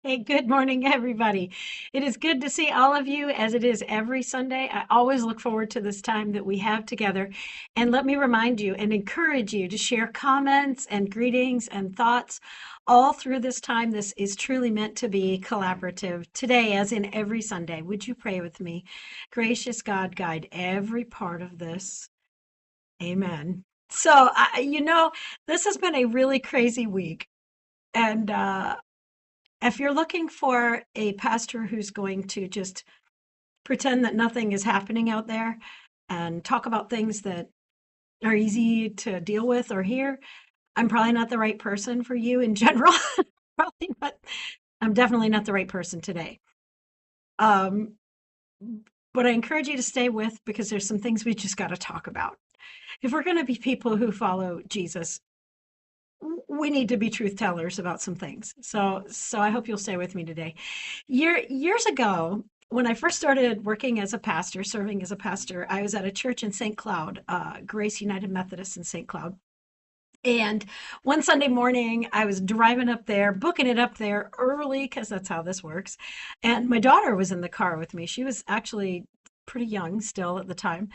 Hey, good morning, everybody. It is good to see all of you as it is every Sunday. I always look forward to this time that we have together. And let me remind you and encourage you to share comments and greetings and thoughts all through this time. This is truly meant to be collaborative. Today, as in every Sunday, would you pray with me? Gracious God, guide every part of this. Amen. So, this has been a really crazy week. And if you're looking for a pastor who's going to just pretend that nothing is happening out there and talk about things that are easy to deal with or hear, I'm probably not the right person for you in general. Probably not. I'm definitely not the right person today. Um, but I encourage you to stay with because there's some things we just got to talk about. If we're going to be people who follow Jesus, we need to be truth tellers about some things. So I hope you'll stay with me today. Years ago, when I first started working as a pastor, serving as a pastor, I was at a church in St. Cloud, Grace United Methodist in St. Cloud. And one Sunday morning, I was driving up there, booking it up there early because that's how this works. And my daughter was in the car with me. She was actually pretty young still at the time.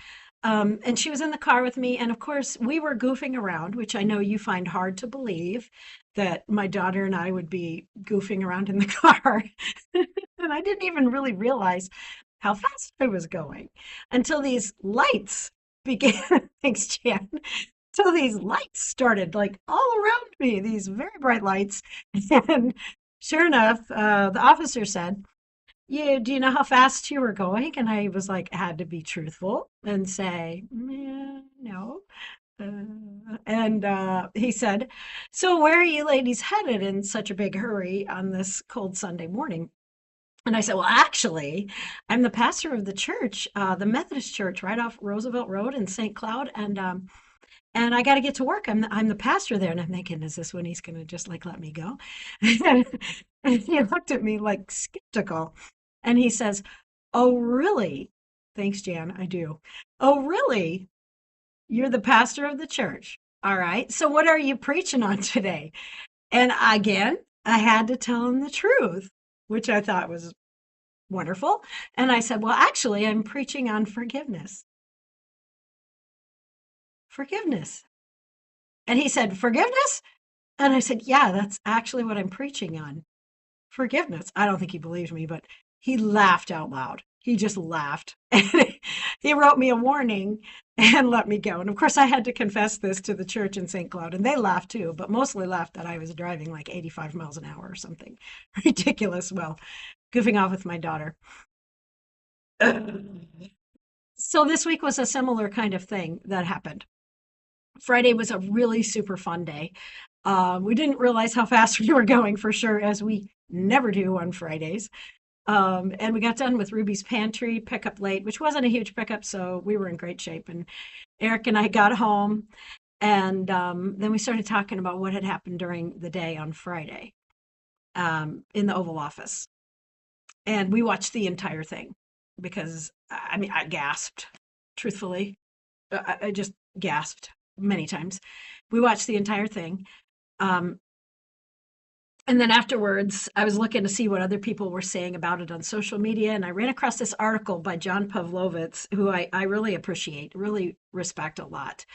And she was in the car with me. And of course, we were goofing around, which I know you find hard to believe that my daughter and I would be goofing around in the car. And I didn't even really realize how fast I was going until these lights began. Thanks, Jan. So these lights started like all around me, these very bright lights. And sure enough, the officer said, "Yeah, do you know how fast you were going?" And I was like, had to be truthful and say, "Yeah, no." And he said, "So where are you ladies headed in such a big hurry on this cold Sunday morning?" And I said, "Well, actually, I'm the pastor of the church, the Methodist church right off Roosevelt Road in St. Cloud. And I got to get to work. I'm the pastor there." And I'm thinking, is this when he's going to just like let me go? And he looked at me like skeptical. And he says, "Oh, really?" Thanks, Jan. I do. "Oh, really? You're the pastor of the church. All right. So what are you preaching on today?" And again, I had to tell him the truth, which I thought was wonderful. And I said, "Well, actually, I'm preaching on forgiveness." Forgiveness. And he said, "Forgiveness?" And I said, "Yeah, that's actually what I'm preaching on. Forgiveness." I don't think he believed me, but he laughed out loud. He just laughed. He wrote me a warning and let me go. And of course, I had to confess this to the church in St. Cloud, and they laughed too, but mostly laughed that I was driving like 85 miles an hour or something ridiculous. Well, goofing off with my daughter. So this week was a similar kind of thing that happened. Friday was a really super fun day. We didn't realize how fast we were going for sure, as we never do on Fridays. And we got done with Ruby's Pantry pickup late, which wasn't a huge pickup, so we were in great shape. And Eric and I got home, and then we started talking about what had happened during the day on Friday in the Oval Office. And we watched the entire thing because, I mean, I gasped, truthfully. I just gasped many times. We watched the entire thing. Um, and then afterwards, I was looking to see what other people were saying about it on social media, and I ran across this article by John Pavlovitz, who I really appreciate, really respect a lot.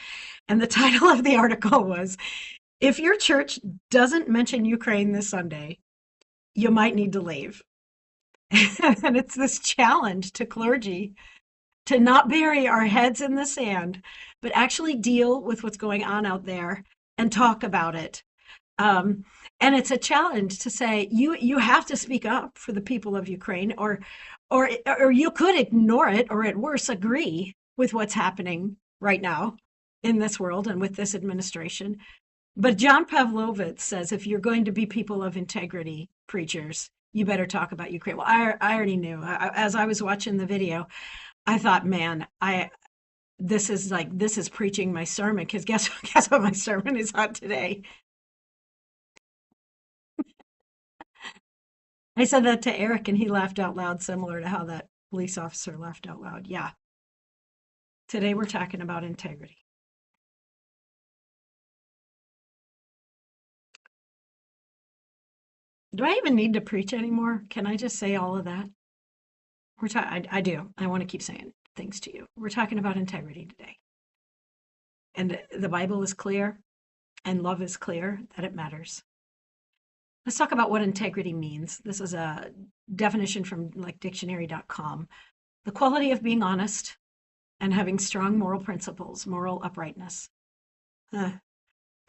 And the title of the article was, "If your church doesn't mention Ukraine this Sunday, you might need to leave." And it's this challenge to clergy to not bury our heads in the sand, but actually deal with what's going on out there and talk about it. Um, and it's a challenge to say you have to speak up for the people of Ukraine, or you could ignore it, or at worst agree with what's happening right now in this world and with this administration. But John Pavlovitz says if you're going to be people of integrity, preachers, you better talk about Ukraine. Well, I already knew. As I was watching the video, I thought, man, I this is preaching my sermon, because guess what my sermon is on today. I said that to Eric and he laughed out loud, similar to how that police officer laughed out loud. Yeah, today we're talking about integrity. Do I even need to preach anymore? Can I just say all of that? I do. I want to keep saying things to you. We're talking about integrity today. And the Bible is clear and love is clear that it matters. Let's talk about what integrity means. This is a definition from like dictionary.com. The quality of being honest and having strong moral principles, moral uprightness. The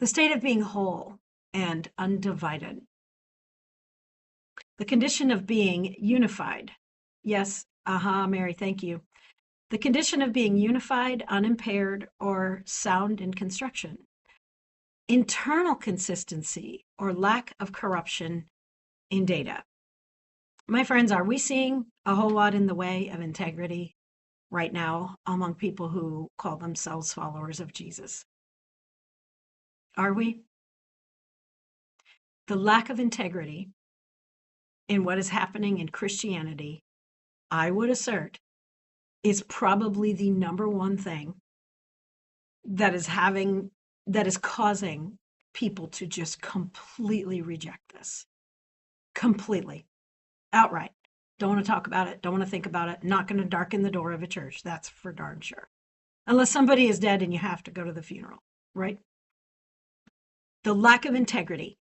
state of being whole and undivided. The condition of being unified. Yes, Mary, thank you. The condition of being unified, unimpaired, or sound in construction. Internal consistency or lack of corruption in data. My friends, are we seeing a whole lot in the way of integrity right now among people who call themselves followers of Jesus? Are we? The lack of integrity in what is happening in Christianity, I would assert, is probably the number one thing that is causing people to just completely reject this. Completely. Outright. Don't want to talk about it. Don't want to think about it. Not going to darken the door of a church. That's for darn sure. Unless somebody is dead and you have to go to the funeral, right? The lack of integrity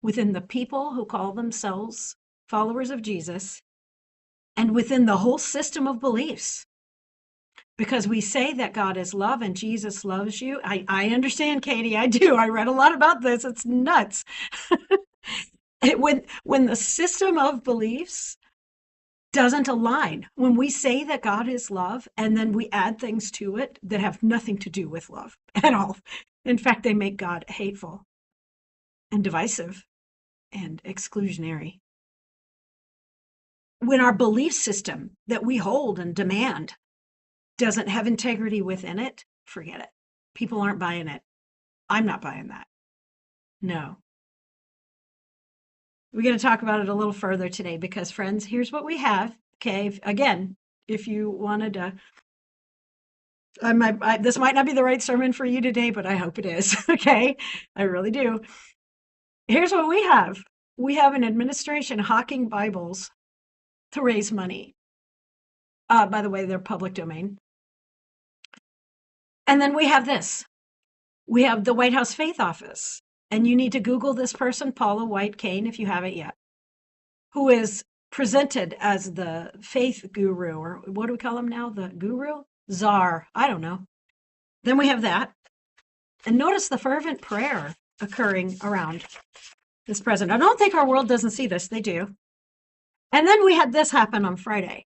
within the people who call themselves followers of Jesus and within the whole system of beliefs. Because we say that God is love and Jesus loves you. I understand, Katie. I do. I read a lot about this. It's nuts. When the system of beliefs doesn't align, when we say that God is love and then we add things to it that have nothing to do with love at all. In fact, they make God hateful and divisive and exclusionary. When our belief system that we hold and demand doesn't have integrity within it, forget it. People aren't buying it. I'm not buying that. No. We're going to talk about it a little further today because, friends, here's what we have. Okay, again, if you wanted to, this might not be the right sermon for you today, but I hope it is. Okay, I really do. Here's what we have. We have an administration hawking Bibles to raise money. By the way, they're public domain. And then we have this. We have the White House Faith Office. And you need to Google this person, Paula White Cain, if you haven't yet, who is presented as the faith guru, or what do we call him now? The guru? Czar. I don't know. Then we have that. And notice the fervent prayer occurring around this president. I don't think our world doesn't see this. They do. And then we had this happen on Friday.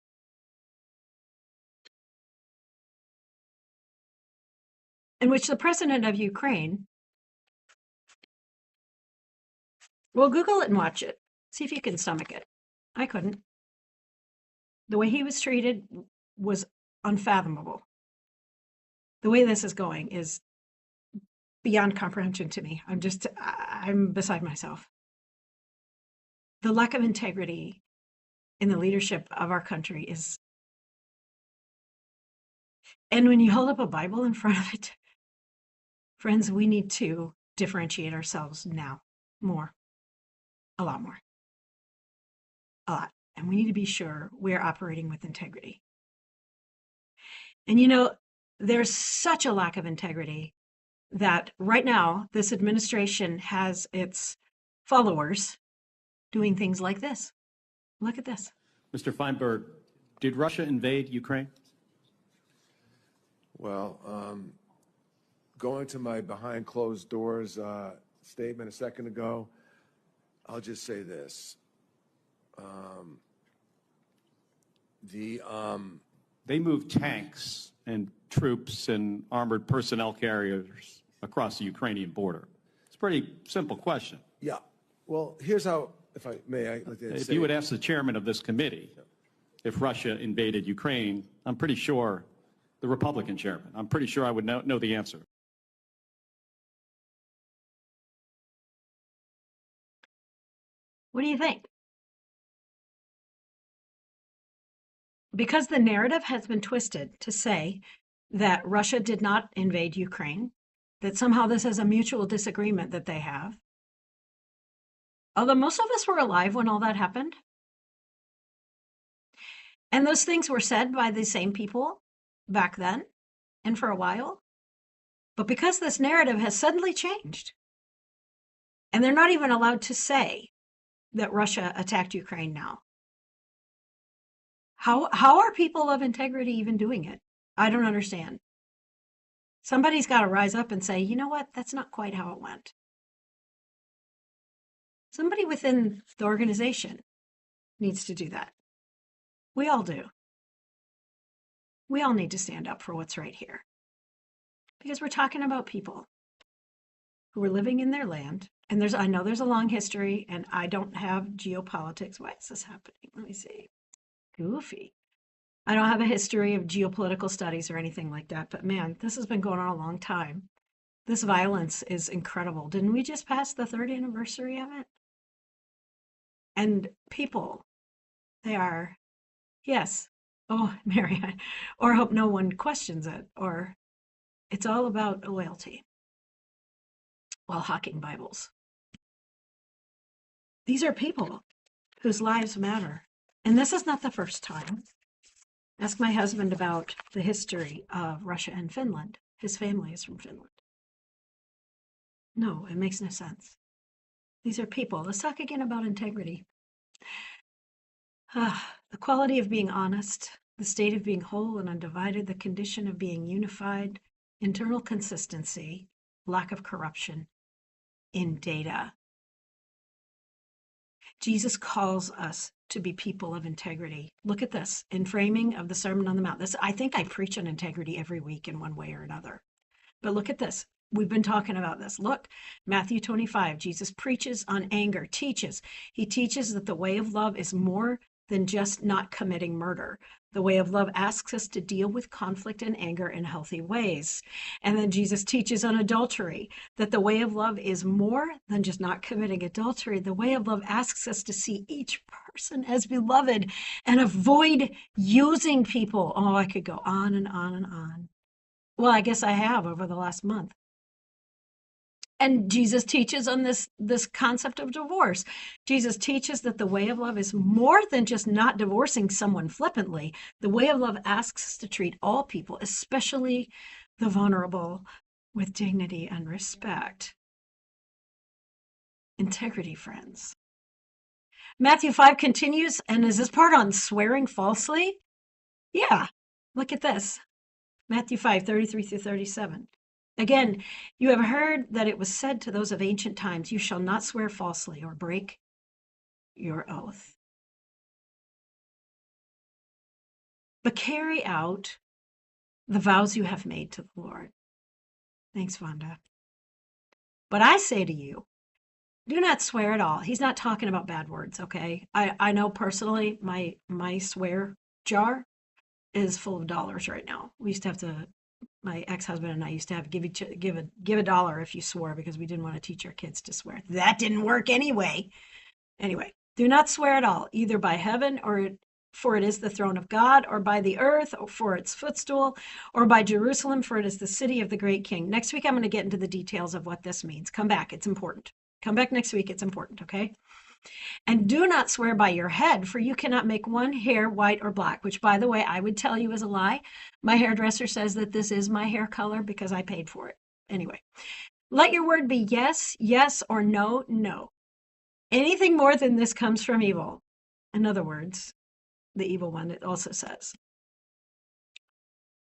In which the president of Ukraine, well, Google it and watch it. See if you can stomach it. I couldn't. The way he was treated was unfathomable. The way this is going is beyond comprehension to me. I'm beside myself. The lack of integrity in the leadership of our country is, and when you hold up a Bible in front of it, friends, we need to differentiate ourselves now more, a lot more, a lot. And we need to be sure we're operating with integrity. And you know, there's such a lack of integrity that right now this administration has its followers doing things like this. Look at this. Mr. Feinberg, did Russia invade Ukraine? Well, going to my behind closed doors statement a second ago, I'll just say this. They moved tanks and troops and armored personnel carriers across the Ukrainian border. It's a pretty simple question. Yeah. Well, here's how, if I may, I'd like to If say, you would ask the chairman of this committee if Russia invaded Ukraine, I'm pretty sure, the Republican chairman, I'm pretty sure I would know the answer. What do you think? Because the narrative has been twisted to say that Russia did not invade Ukraine, that somehow this is a mutual disagreement that they have. Although most of us were alive when all that happened. And those things were said by the same people back then and for a while. But because this narrative has suddenly changed, and they're not even allowed to say that Russia attacked Ukraine now. How are people of integrity even doing it? I don't understand. Somebody's got to rise up and say, you know what? That's not quite how it went. Somebody within the organization needs to do that. We all do. We all need to stand up for what's right here. Because we're talking about people who are living in their land. And I know there's a long history, and I don't have geopolitics. Why is this happening? Let me see. Goofy. I don't have a history of geopolitical studies or anything like that, but man, this has been going on a long time. This violence is incredible. Didn't we just pass the 3rd anniversary of it? And people, they are, yes, oh, Mary, or hope no one questions it, or it's all about loyalty while hawking Bibles. These are people whose lives matter. And this is not the first time. Ask my husband about the history of Russia and Finland. His family is from Finland. No, it makes no sense. These are people. Let's talk again about integrity. The quality of being honest, the state of being whole and undivided, the condition of being unified, internal consistency, lack of corruption in data. Jesus calls us to be people of integrity. Look at this in framing of the Sermon on the Mount. I think I preach on integrity every week in one way or another. But look at this. We've been talking about this. Look, Matthew 25, Jesus preaches on anger, He teaches that the way of love is more than just not committing murder. The way of love asks us to deal with conflict and anger in healthy ways. And then Jesus teaches on adultery, that the way of love is more than just not committing adultery. The way of love asks us to see each person as beloved and avoid using people. Oh, I could go on and on and on. Well, I guess I have over the last month. And Jesus teaches on this concept of divorce. Jesus teaches that the way of love is more than just not divorcing someone flippantly. The way of love asks us to treat all people, especially the vulnerable, with dignity and respect. Integrity, friends. Matthew 5 continues, and is this part on swearing falsely? Yeah, look at this. Matthew 5, 33 through 37. Again, you have heard that it was said to those of ancient times, you shall not swear falsely or break your oath. But carry out the vows you have made to the Lord. Thanks, Vonda. But I say to you, do not swear at all. He's not talking about bad words, okay? I know personally my swear jar is full of dollars right now. We used to have to, my ex-husband and I used to have give a dollar if you swore, because we didn't want to teach our kids to swear. That didn't work anyway. Anyway, do not swear at all, either by heaven, or for it is the throne of God, or by the earth, or for its footstool, or by Jerusalem, for it is the city of the great king. Next week, I'm going to get into the details of what this means. Come back. It's important. Come back next week. It's important, okay? And do not swear by your head, for you cannot make one hair white or black, which, by the way, I would tell you is a lie. My hairdresser says that this is my hair color because I paid for it. Anyway, let your word be yes, yes, or no, no. Anything more than this comes from evil. In other words, the evil one, it also says.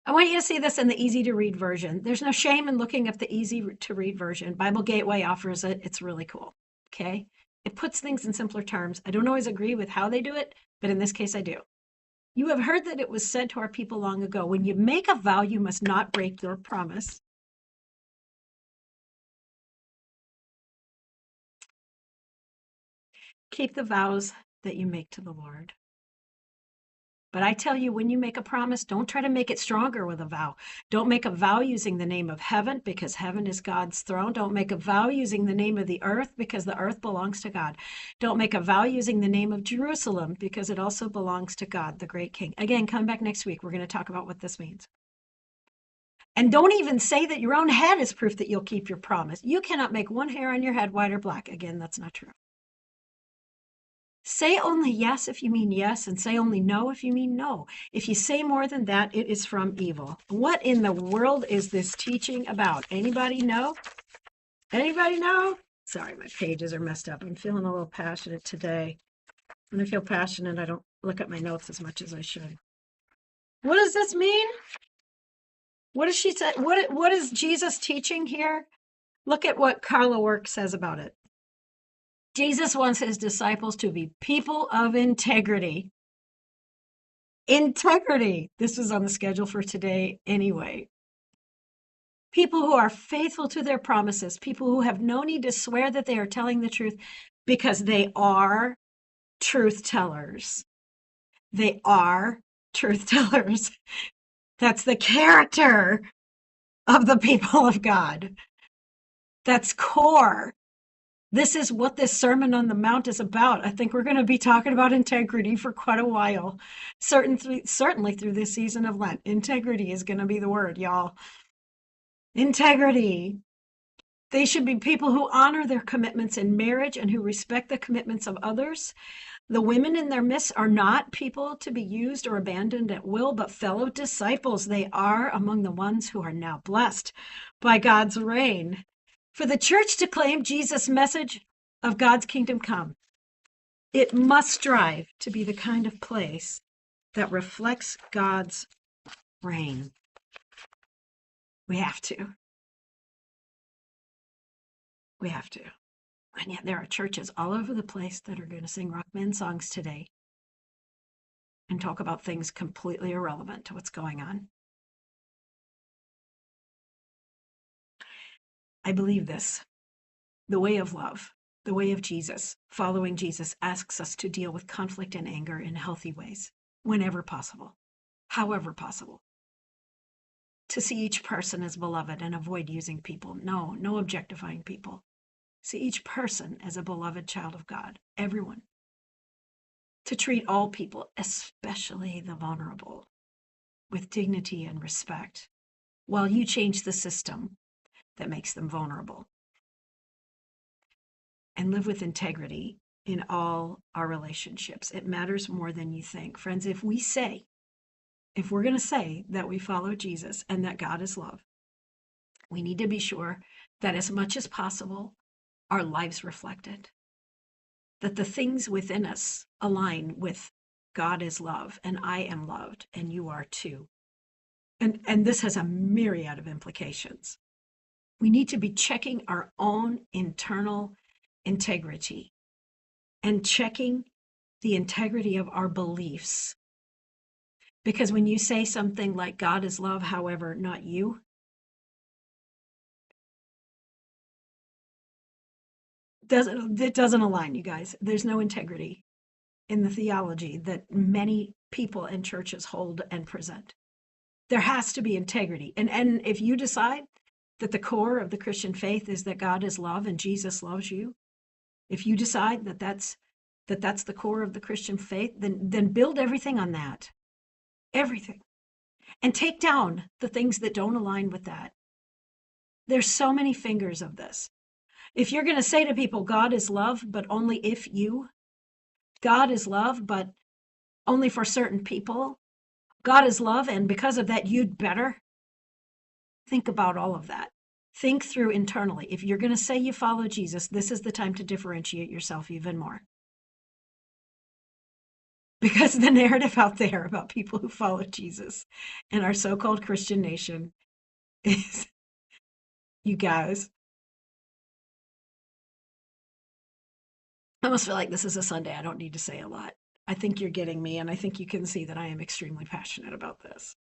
I want you to see this in the easy to read version. There's no shame in looking up the easy to read version. Bible Gateway offers it. It's really cool. Okay. It puts things in simpler terms. I don't always agree with how they do it, but in this case, I do. You have heard that it was said to our people long ago, when you make a vow, you must not break your promise. Keep the vows that you make to the Lord. But I tell you, when you make a promise, don't try to make it stronger with a vow. Don't make a vow using the name of heaven, because heaven is God's throne. Don't make a vow using the name of the earth, because the earth belongs to God. Don't make a vow using the name of Jerusalem, because it also belongs to God, the great King. Again, come back next week. We're going to talk about what this means. And don't even say that your own head is proof that you'll keep your promise. You cannot make one hair on your head white or black. Again, that's not true. Say only yes if you mean yes, and say only no if you mean no. If you say more than that, it is from evil. What in the world is this teaching about? Anybody know? Anybody know? Sorry, my pages are messed up. I'm feeling a little passionate today. When I feel passionate, I don't look at my notes as much as I should. What does this mean? What does she say? What is Jesus teaching here? Look at what Carla Work says about it. Jesus wants his disciples to be people of integrity. Integrity. This was on the schedule for today anyway. People who are faithful to their promises, people who have no need to swear that they are telling the truth because they are truth tellers. They are truth tellers. That's the character of the people of God. That's core. This is what this Sermon on the Mount is about. I think we're going to be talking about integrity for quite a while. Certainly through this season of Lent. Integrity is going to be the word, y'all. Integrity. They should be people who honor their commitments in marriage and who respect the commitments of others. The women in their midst are not people to be used or abandoned at will, but fellow disciples. They are among the ones who are now blessed by God's reign. For the church to claim Jesus' message of God's kingdom come, it must strive to be the kind of place that reflects God's reign. We have to. We have to. And yet there are churches all over the place that are going to sing rock band songs today and talk about things completely irrelevant to what's going on. I believe this. The way of love, the way of Jesus, following Jesus, asks us to deal with conflict and anger in healthy ways, whenever possible, however possible. To see each person as beloved and avoid using people. No objectifying people. See each person as a beloved child of God, everyone. To treat all people, especially the vulnerable, with dignity and respect, while you change the system that makes them vulnerable. And live with integrity in all our relationships. It matters more than you think. Friends, if we're going to say that we follow Jesus and that God is love, we need to be sure that as much as possible, our lives reflect it. That the things within us align with God is love, and I am loved, and you are too. And this has a myriad of implications. We need to be checking our own internal integrity and checking the integrity of our beliefs. Because when you say something like God is love, however, not you, it doesn't align, you guys. There's no integrity in the theology that many people and churches hold and present. There has to be integrity. And if you decide that the core of the Christian faith is that God is love and Jesus loves you, if you decide that that's the core of the Christian faith, then build everything on that. Everything. And take down the things that don't align with that. There's so many fingers of this. If you're going to say to people, God is love, but only if you, God is love, but only for certain people, God is love, and because of that, you'd better think about all of that. Think through internally. If you're going to say you follow Jesus, this is the time to differentiate yourself even more. Because the narrative out there about people who follow Jesus in our so-called Christian nation is, you guys, I almost feel like this is a Sunday. I don't need to say a lot. I think you're getting me, and I think you can see that I am extremely passionate about this.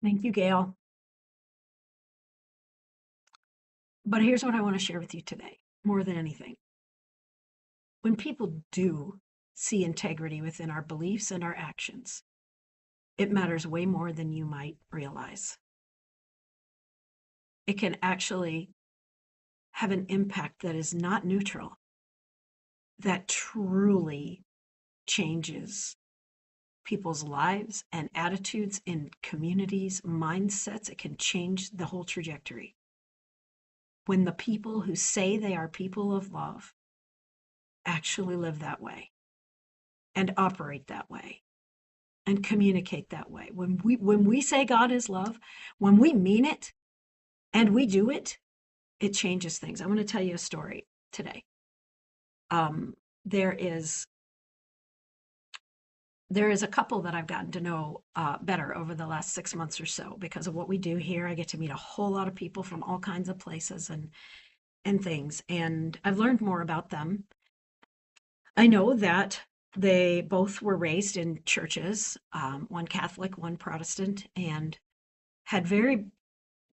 Thank you, Gail. But here's what I want to share with you today, more than anything. When people do see integrity within our beliefs and our actions, it matters way more than you might realize. It can actually have an impact that is not neutral, that truly changes people's lives and attitudes in communities, mindsets. It can change the whole trajectory. When the people who say they are people of love actually live that way and operate that way and communicate that way. When we say God is love, when we mean it and we do it, it changes things. I want to tell you a story today. Um, there is there is a couple that I've gotten to know better over the last 6 months or so because of what we do here. I get to meet a whole lot of people from all kinds of places and things, and I've learned more about them. I know that they both were raised in churches, one Catholic, one Protestant, and had very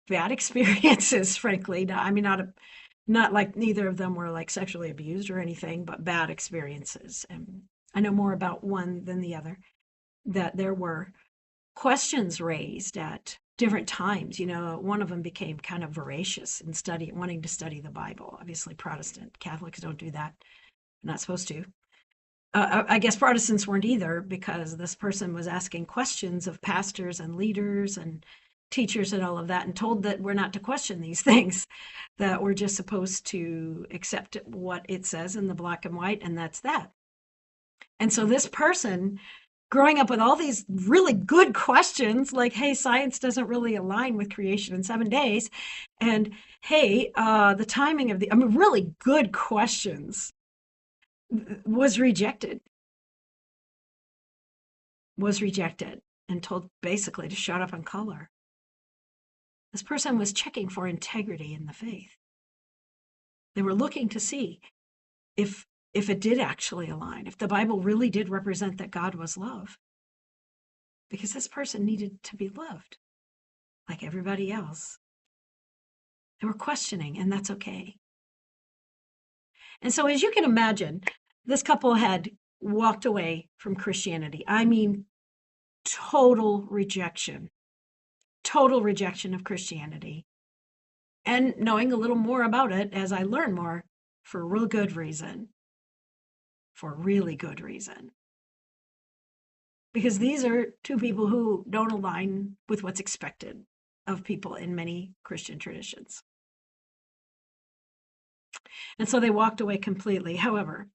bad experiences, frankly. I mean, not like neither of them were like sexually abused or anything, but bad experiences. And I know more about one than the other, that there were questions raised at different times. One of them became kind of voracious in wanting to study the Bible. Obviously, Protestant Catholics don't do that. They're not supposed to. I guess Protestants weren't either, because this person was asking questions of pastors and leaders and teachers and all of that, and told that we're not to question these things, that we're just supposed to accept what it says in the black and white, and that's that. And so this person, growing up with all these really good questions, like, hey, science doesn't really align with creation in 7 days, and hey, the timing of really good questions, was rejected, and told basically to shut up and color. This person was checking for integrity in the faith. They were looking to see if it did actually align, if the Bible really did represent that God was love. Because this person needed to be loved like everybody else. They were questioning, and that's okay. And so, as you can imagine, this couple had walked away from Christianity. I mean, total rejection of Christianity. And knowing a little more about it as I learn more, for a real good reason. For a really good reason. Because these are two people who don't align with what's expected of people in many Christian traditions. And so they walked away completely. However,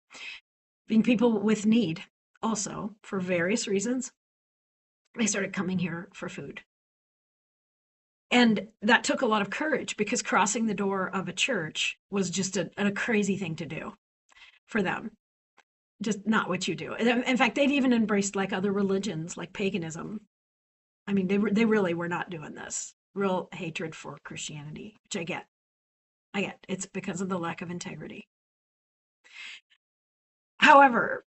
being people with need also, for various reasons, they started coming here for food. And that took a lot of courage, because crossing the door of a church was just a crazy thing to do for them. Just not what you do. In fact, they've even embraced like other religions, like paganism. I mean, they really were not doing this. Real hatred for Christianity, which I get. It's because of the lack of integrity. However,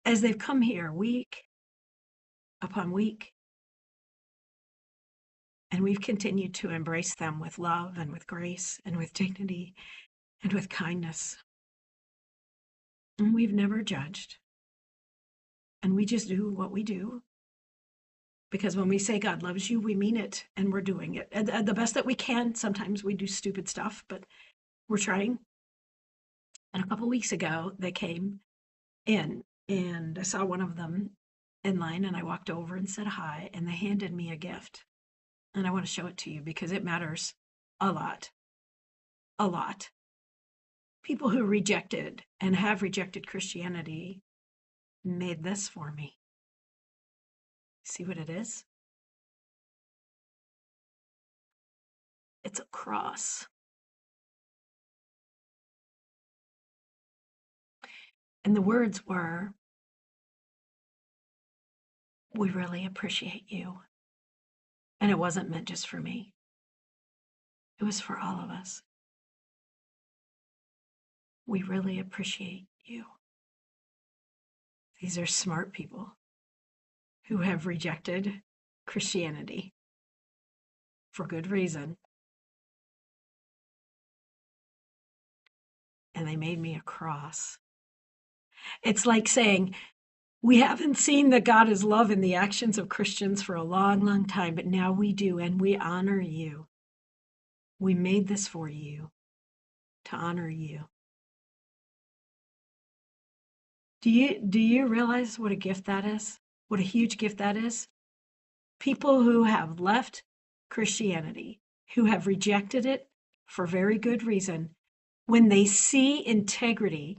as they've come here week upon week, and we've continued to embrace them with love and with grace and with dignity and with kindness, and we've never judged. And we just do what we do. Because when we say God loves you, we mean it, and we're doing it the best that we can. Sometimes we do stupid stuff, but we're trying. And a couple weeks ago, they came in, and I saw one of them in line, and I walked over and said hi, and they handed me a gift. And I want to show it to you because it matters a lot. A lot. People who rejected and have rejected Christianity made this for me. See what it is? It's a cross. And the words were, "We really appreciate you." And it wasn't meant just for me. It was for all of us. We really appreciate you. These are smart people who have rejected Christianity for good reason. And they made me a cross. It's like saying, we haven't seen that God is love in the actions of Christians for a long, long time, but now we do, and we honor you. We made this for you, to honor you. Do you realize what a gift that is? What a huge gift that is? People who have left Christianity, who have rejected it for very good reason, when they see integrity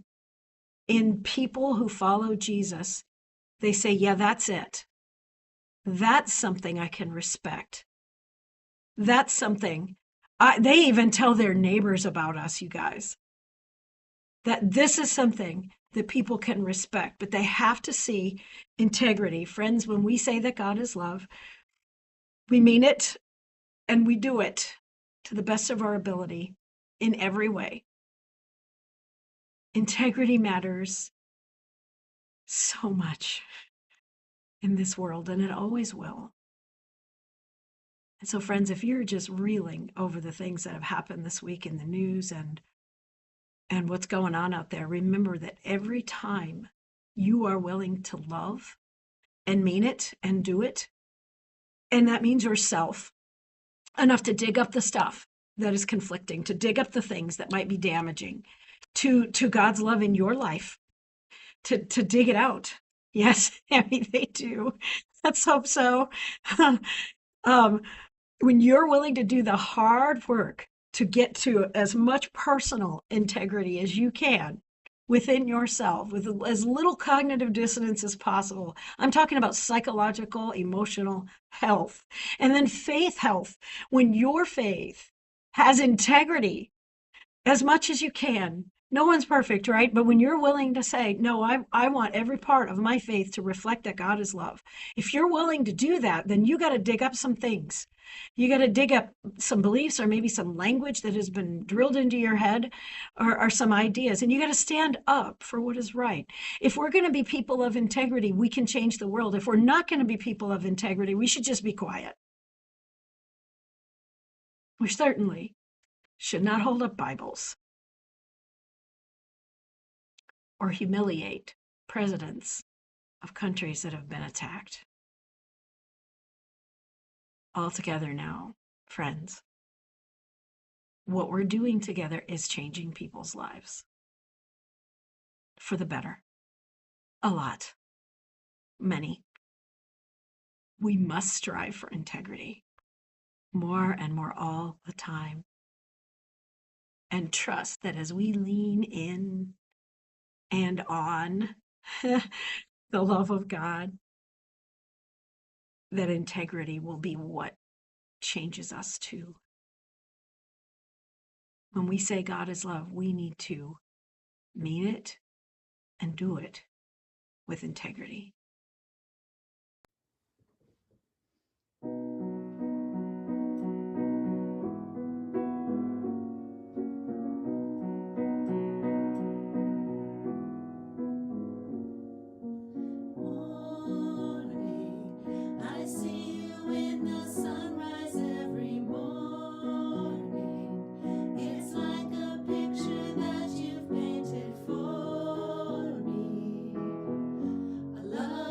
in people who follow Jesus, they say, yeah, that's it. That's something I can respect. That's something. They even tell their neighbors about us, you guys, that this is something that people can respect, but they have to see integrity. Friends, when we say that God is love, we mean it and we do it to the best of our ability in every way. Integrity matters so much in this world, and it always will. And so, friends, if you're just reeling over the things that have happened this week in the news and what's going on out there, remember that every time you are willing to love and mean it and do it, and that means yourself, enough to dig up the stuff that is conflicting, to dig up the things that might be damaging to God's love in your life, to dig it out. Yes, I mean, they do. Let's hope so. um, when you're willing to do the hard work to get to as much personal integrity as you can within yourself, with as little cognitive dissonance as possible. I'm talking about psychological, emotional health, and then faith health. When your faith has integrity as much as you can. No one's perfect, right? But when you're willing to say, no, I want every part of my faith to reflect that God is love. If you're willing to do that, then you got to dig up some things. You got to dig up some beliefs or maybe some language that has been drilled into your head or some ideas. And you got to stand up for what is right. If we're going to be people of integrity, we can change the world. If we're not going to be people of integrity, we should just be quiet. We certainly should not hold up Bibles or humiliate presidents of countries that have been attacked. Altogether now, friends, what we're doing together is changing people's lives for the better. A lot. Many. We must strive for integrity more and more all the time. And trust that as we lean in and on the love of God, that integrity will be what changes us too. When we say God is love, we need to mean it and do it with integrity. Morning, I see you in the sunrise every morning. It's like a picture that you've painted for me. I love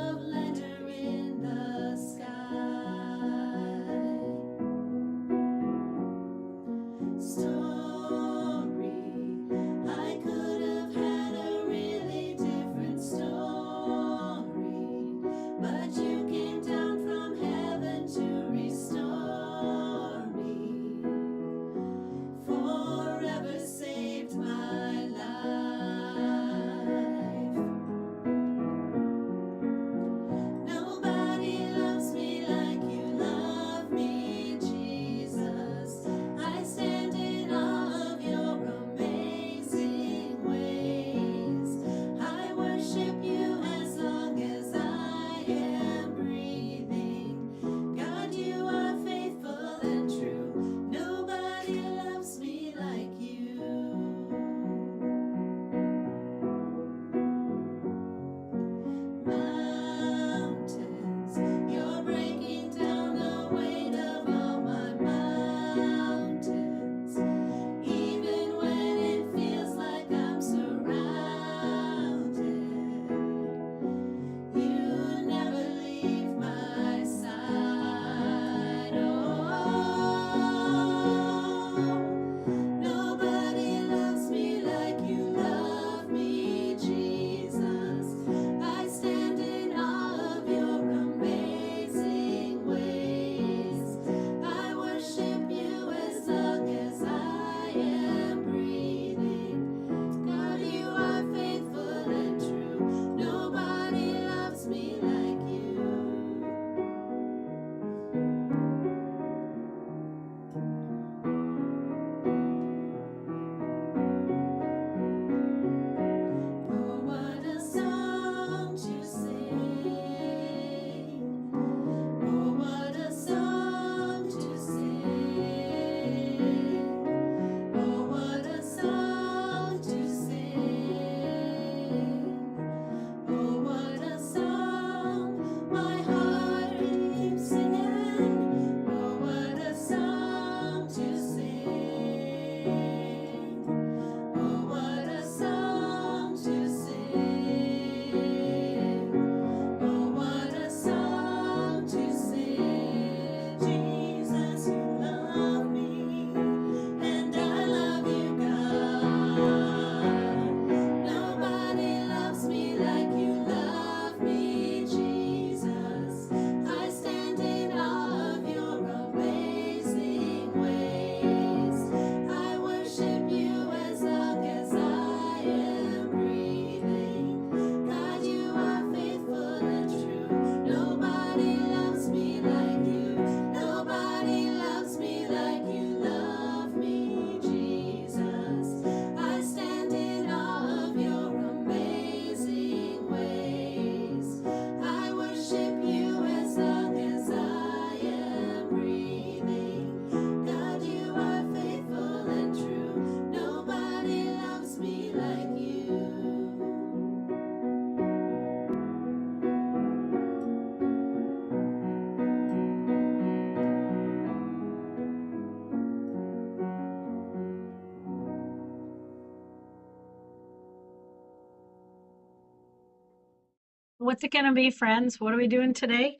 What's it going to be, friends? What are we doing today?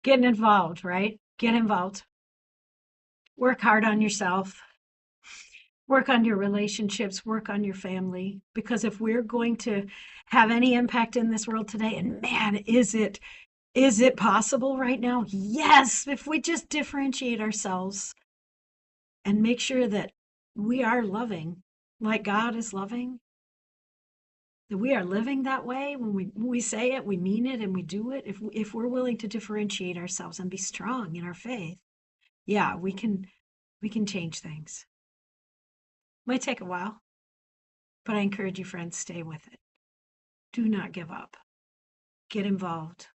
Getting involved, right? Get involved. Work hard on yourself. Work on your relationships. Work on your family. Because if we're going to have any impact in this world today, and man, is it possible right now? Yes, if we just differentiate ourselves and make sure that we are loving like God is loving, that we are living that way when we say it, we mean it, and we do it. If we're willing to differentiate ourselves and be strong in our faith, yeah, we can change things. Might take a while, but I encourage you, friends, stay with it. Do not give up. Get involved.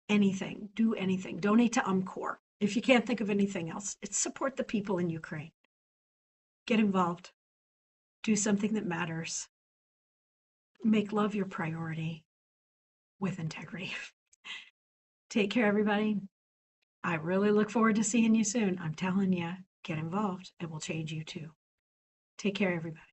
Anything, do anything. Donate to UMCOR. If you can't think of anything else, it's support the people in Ukraine. Get involved. Do something that matters. Make love your priority with integrity. Take care, everybody. I really look forward to seeing you soon. I'm telling you, get involved. It will change you too. Take care, everybody.